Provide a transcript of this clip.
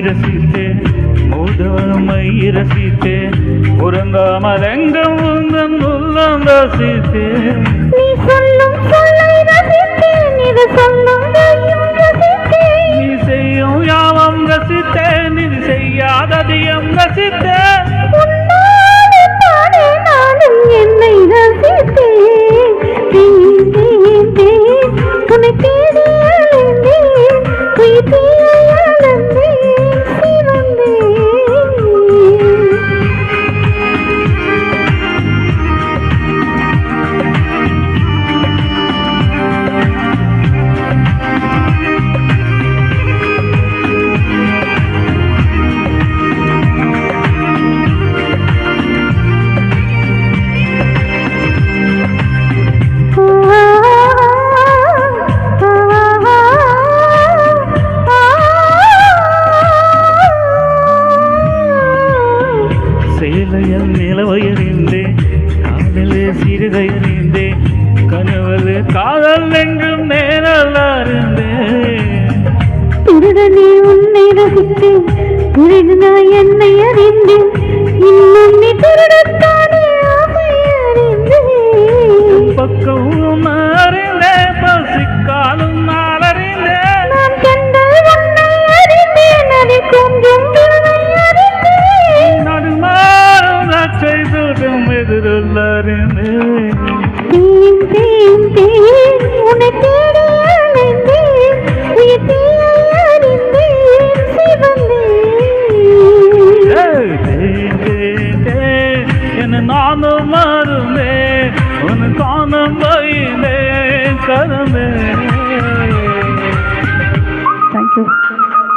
ரசித்தேன் முதன்மை ரசித்தேன் உறங்காமல் எங்கும் உந்தன் உள்ளம் ரசித்தேன் நீ சொல்லும் சொல்லை ரசித்தேன் இது சொல்லும் கையும் ரசித்தேன் நீ செய்யும் யாவம் ரசித்தேன் இது செய்யாததியம் ரசித்தேன் உன்னாலே தானே நானும் என்னை ரசித்தேன் தேன் தேன் தேன் உன்னை தேடி அலைந்தேன் உயிர் தீயை அளந்தேன் சிவந்தேன் சேலையல் நிலவயறிந்தேன் காதலே சிறுகையறிந்தேன் கனவது காதல் என்றும் நேரல் அறிந்தேன் திருடனே உன்னை ரசித்தேன் திருடனா என்னை அறிந்தேன் இன்னும் நீ திருடத்தானே ஆசை அறிந்தேன் பக்கம் அறிந்தேன் பசிக்காலும் நான் அறிந்தேன் நான் கண்டல் உன்னை அறிந்தேன் அதை கொஞ்சம் பிள்ளை அறிந்தேன் நடுமாறும் லட்சை தூட்டும் எதிரில் அறிந்தேன் தேன் தேன் தேன் உன்னை தேடி அலைந்தேன் உயிர்